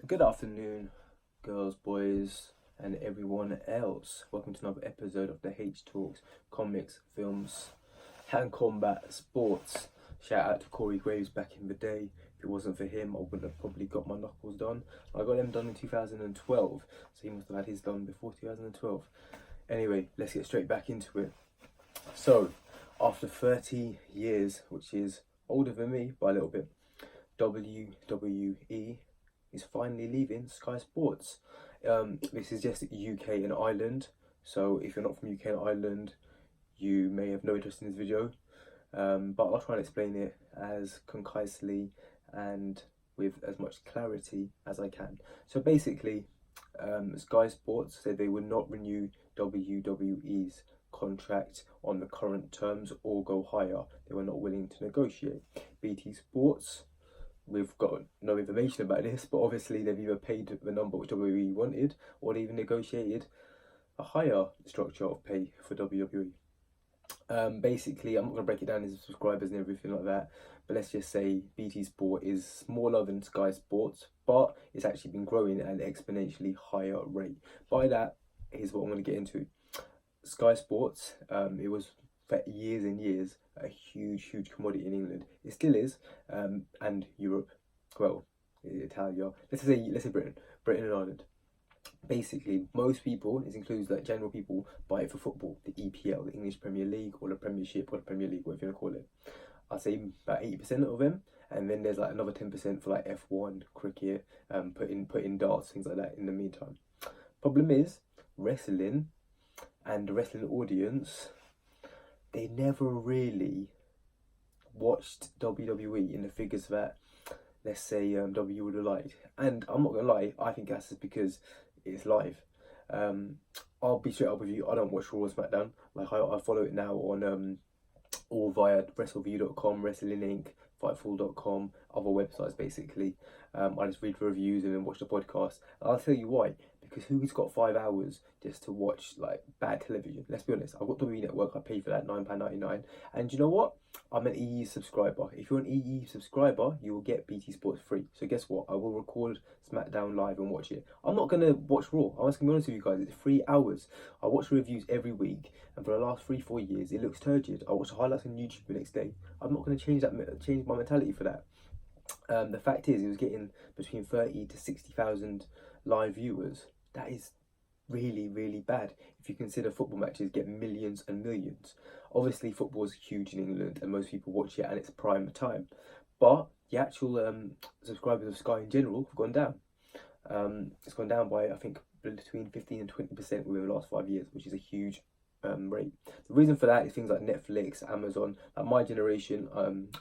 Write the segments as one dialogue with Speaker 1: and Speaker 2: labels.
Speaker 1: Good afternoon, girls, boys, and everyone else. Welcome to another episode of the H Talks Comics, Films, and Combat Sports. Shout out to Corey Graves back in the day. If it wasn't for him, I wouldn't have probably got my knuckles done. I got them done in 2012, so he must have had his done before 2012. Anyway, let's get straight back into it. So, after 30 years, which is older than me by a little bit, WWE is finally leaving Sky Sports. This is just UK and Ireland, so if you're not from UK and Ireland, you may have no interest in this video, but I'll try and explain it as concisely and with as much clarity as I can. So basically, Sky Sports said they would not renew WWE's contract on the current terms or go higher. They were not willing to negotiate. BT Sports, we've got no information about this, but obviously they've either paid the number which WWE wanted or they even negotiated a higher structure of pay for WWE. Basically, I'm not going to break it down into subscribers and everything like that, but let's just say BT Sport is smaller than Sky Sports, but it's actually been growing at an exponentially higher rate. By that, here's what I'm going to get into. Sky Sports, it was for years and years a huge commodity in England. It still is, and Europe. Well, Italia. Let's say Britain and Ireland. Basically, most people, this includes like general people, buy it for football, the EPL, the English Premier League, or the Premiership, or the Premier League, whatever you want to call it. I'd say about 80% of them, and then there's like another 10% for like F1, cricket, put in darts, things like that. In the meantime, problem is wrestling and the wrestling audience, they never really watched WWE in the figures that, let's say, W would have liked. And I'm not gonna lie, I think that's just because it's live. I'll be straight up with you, I don't watch Raw or SmackDown. Like I follow it now on all via WrestleView.com, Wrestling Inc, Fightful.com, other websites basically. I just read the reviews and then watch the podcast. And I'll tell you why. Because who's got 5 hours just to watch like bad television? Let's be honest. I've got WWE Network. I pay for that £9.99. And you know what? I'm an EE subscriber. If you're an EE subscriber, you will get BT Sports free. So guess what? I will record SmackDown live and watch it. I'm not gonna watch Raw. I'm just gonna be honest with you guys. It's 3 hours. I watch reviews every week, and for the last 3-4 years, it looks turgid. I watch the highlights on YouTube the next day. I'm not gonna change my mentality for that. The fact is, it was getting between 30 to 60,000 live viewers. That is really bad if you consider football matches get millions and millions. Obviously, football is huge in England and most people watch it and it's prime time, but the actual subscribers of Sky in general have gone down. It's gone down by, I think, between 15 and 20% within the last 5 years, which is a huge rate. The reason for that is things like Netflix, Amazon. Like my generation,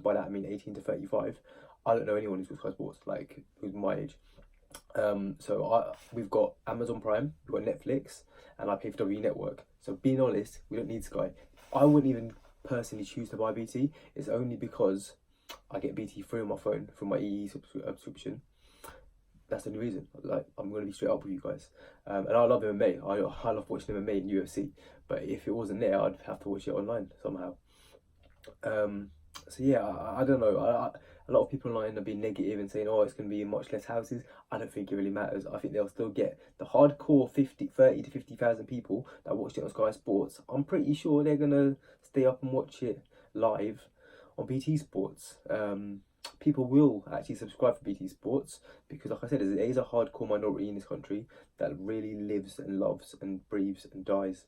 Speaker 1: by that I mean 18 to 35, I don't know anyone who's got Sky Sports, like who's my age. We've got Amazon Prime, we've got Netflix, and I pay for W Network. So being honest, we don't need Sky. I wouldn't even personally choose to buy BT. It's only because I get BT free on my phone from my EE subscription. That's the only reason. Like, I'm going to be straight up with you guys. And I love MMA. I love watching MMA and UFC. But if it wasn't there, I'd have to watch it online somehow. So yeah, I don't know. A lot of people online are being negative and saying, oh, it's going to be in much less houses. I don't think it really matters. I think they'll still get the hardcore 30 to 50,000 people that watched it on Sky Sports. I'm pretty sure they're going to stay up and watch it live on BT Sports. People will actually subscribe for BT Sports because, like I said, there is a hardcore minority in this country that really lives and loves and breathes and dies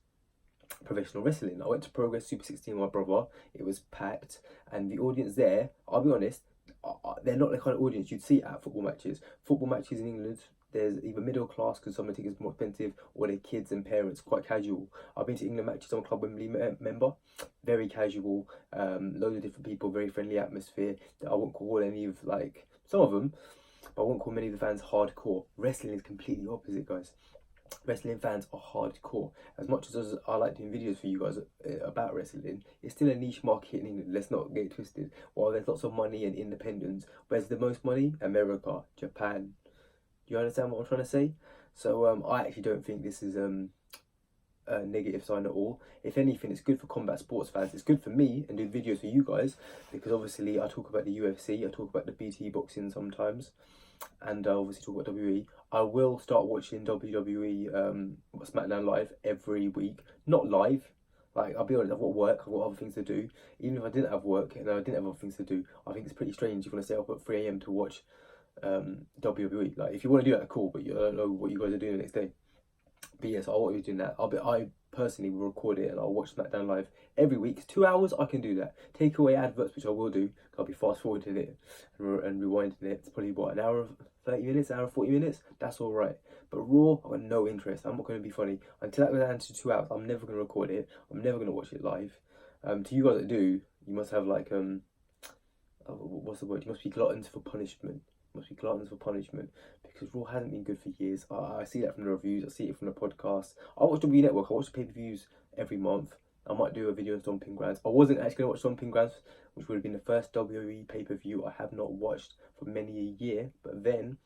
Speaker 1: professional wrestling. I went to Progress Super 16 with my brother. It was packed, and the audience there, I'll be honest, they're not the kind of audience you'd see at football matches. Football matches in England, there's either middle class because some of the tickets are more expensive, or they're kids and parents, quite casual. I've been to England matches. I'm a Club Wembley member, very casual, loads of different people, very friendly atmosphere. I won't call any of, like, some of them, but I won't call many of the fans hardcore. Wrestling is completely opposite, guys. Wrestling fans are hardcore. As much as I like doing videos for you guys about wrestling, it's still a niche market in England. Let's not get it twisted. While there's lots of money and independence, where's the most money? America, Japan. Do you understand what I'm trying to say? So I actually don't think this is a negative sign at all. If anything, it's good for combat sports fans. It's good for me and do videos for you guys because obviously I talk about the UFC, I talk about the BT boxing sometimes. and obviously talk about WWE. I will start watching WWE SmackDown Live every week. Not live. Like, I'll be honest, I've got work, I've got other things to do. Even if I didn't have work and I didn't have other things to do, I think it's pretty strange you're going to stay up at 3 a.m. to watch WWE. Like, if you want to do that, cool, but you don't know what you guys are doing the next day. But yes, I won't be doing that. I personally will record it and I'll watch SmackDown Live every week. It's 2 hours, I can do that. Take away adverts, which I will do. I'll be fast forwarding it and rewinding it. It's probably what, an hour 30 minutes, an hour 40 minutes. That's all right. But Raw, I've got no interest. I'm not going to be funny until that goes down to 2 hours. I'm never going to record it. I'm never going to watch it live. To you guys that do, you must have like what's the word? You must be gluttons for punishment. Must be gluttons for punishment, because Raw hasn't been good for years. I see that from the reviews, I see it from the podcast. I watch WWE Network, I watch the pay-per-views every month. I might do a video on Stomping Grounds. I wasn't actually going to watch Stomping Grounds, which would have been the first WWE pay-per-view I have not watched for many a year. But then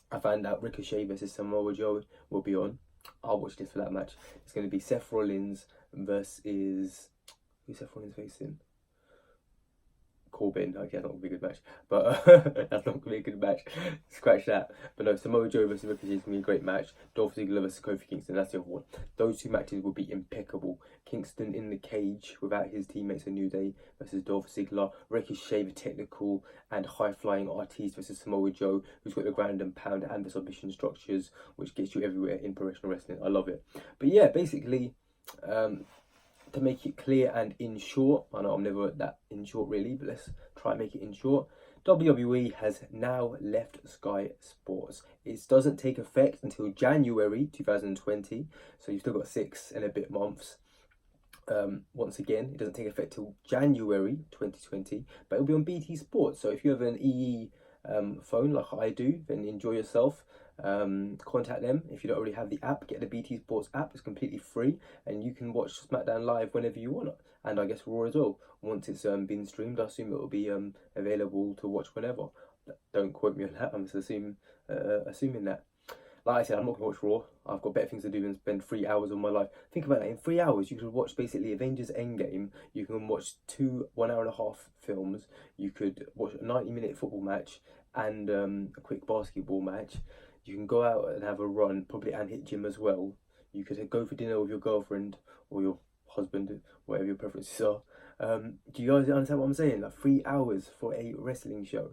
Speaker 1: I found out Ricochet versus Samoa Joe will be on. I'll watch this for that match. It's going to be Seth Rollins versus... who's Seth Rollins facing? Corbin. Okay, that's not gonna be a good match, but that's not gonna be a good match. Scratch that. But no, Samoa Joe versus Ricochet is gonna be a great match. Dolph Ziggler versus Kofi Kingston. That's the other one. Those two matches will be impeccable. Kingston in the cage without his teammates, A New Day versus Dolph Ziggler. Ricochet, the technical and high flying artiste versus Samoa Joe, who's got the ground and pound and the submission structures, which gets you everywhere in professional wrestling. I love it. But yeah, basically. To make it clear and in short, I know I'm never that in short really, but let's try and make it in short. WWE has now left Sky Sports. It doesn't take effect until January 2020, so you've still got 6 and a bit months. Once again, it doesn't take effect till January 2020, but it'll be on BT Sports. So if you have an EE phone like I do, then enjoy yourself. Contact them. If you don't already have the app, get the BT Sports app. It's completely free and you can watch SmackDown live whenever you want, and I guess Raw as well. Once it's been streamed, I assume it will be available to watch whenever. Don't quote me on that, I'm just assuming that. Like I said, I'm not going to watch Raw. I've got better things to do than spend 3 hours of my life. Think about that. In 3 hours, you could watch basically Avengers Endgame. You can watch 2 1.5-hour films. You could watch a 90-minute football match and a quick basketball match. You can go out and have a run, probably, and hit gym as well. You could go for dinner with your girlfriend or your husband, whatever your preferences are. Do you guys understand what I'm saying? Like 3 hours for a wrestling show.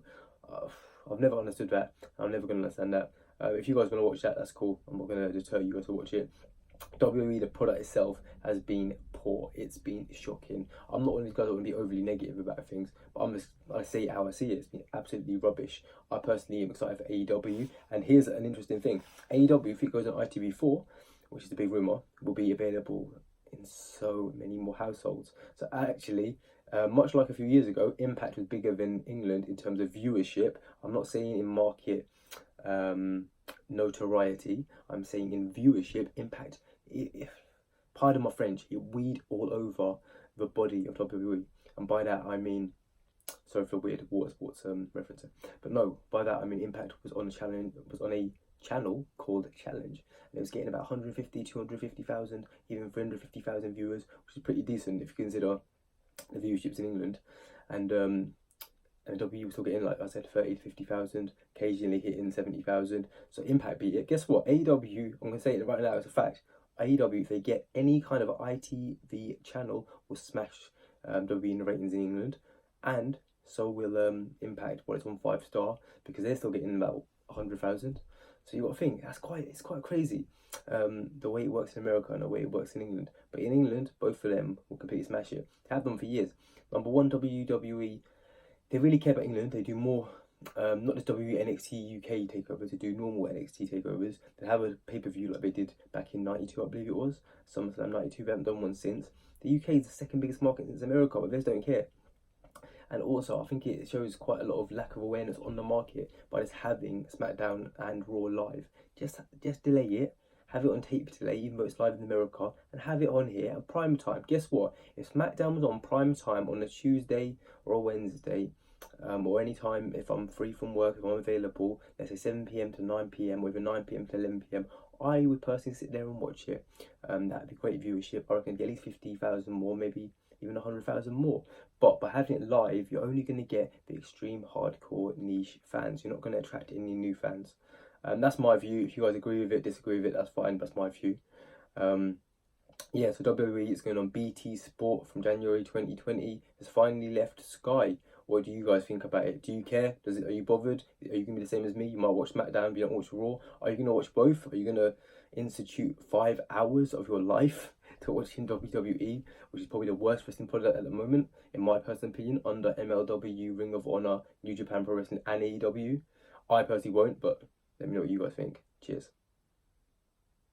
Speaker 1: I've never understood that. I'm never going to understand that. If you guys want to watch that, that's cool. I'm not going to deter you guys to watch it. WWE, the product itself, has been poor. It's been shocking. I'm not one of these guys that want to be overly negative about things, but I say it how I see it. It's been absolutely rubbish. I personally am excited for AEW, and here's an interesting thing. AEW, if it goes on ITV4, which is the big rumour, will be available in so many more households. So actually, much like a few years ago, Impact was bigger than England in terms of viewership. I'm not saying in market notoriety, I'm saying in viewership. Impact, pardon my French, it weed all over the body of WWE, and by that I mean, sorry for weird water sports reference, but no, by that I mean Impact was on a channel called Challenge, and it was getting about 150, 250,000, even 350,000 viewers, which is pretty decent if you consider the viewerships in England, and WWE was still getting, like I said, 30 to 50,000, occasionally hitting 70,000. So Impact beat it. Guess what? AEW, I'm going to say it right now as a fact. AEW, if they get any kind of ITV channel, will smash WWE in the ratings in England, and so will Impact. Well, it's on 5-star because they're still getting about 100,000. So you got to think it's quite crazy the way it works in America and the way it works in England. But in England, both of them will completely smash it. They have done for years. Number one, WWE. They really care about England. They do more, not just NXT UK takeovers, they do normal NXT takeovers. They have a pay-per-view like they did back in 92, I believe it was. SummerSlam 92, they haven't done one since. The UK is the second biggest market since America, but they just don't care. And also, I think it shows quite a lot of lack of awareness on the market by just having SmackDown and Raw live. Just delay it, have it on tape delay, even though it's live in America, and have it on here at prime time. Guess what? If SmackDown was on prime time on a Tuesday or a Wednesday, or any time if I'm free from work, if I'm available, let's say 7 p.m. to 9 p.m. or even 9 p.m. to 11 p.m, I would personally sit there and watch it. That'd be great viewership. I reckon get at least 50,000 more, maybe even 100,000 more. But by having it live, you're only going to get the extreme hardcore niche fans. You're not going to attract any new fans. That's my view. If you guys agree with it, disagree with it, that's fine. That's my view. Yeah, so WWE is going on BT Sport from January 2020. It's finally left Sky. What do you guys think about it? Do you care? Are you bothered? Are you gonna be the same as me? You might watch SmackDown, but you don't watch Raw. Are you gonna watch both? Are you gonna institute 5 hours of your life to watching WWE, which is probably the worst wrestling product at the moment, in my personal opinion, under MLW, Ring of Honor, New Japan Pro Wrestling, and AEW? I personally won't, but let me know what you guys think. Cheers.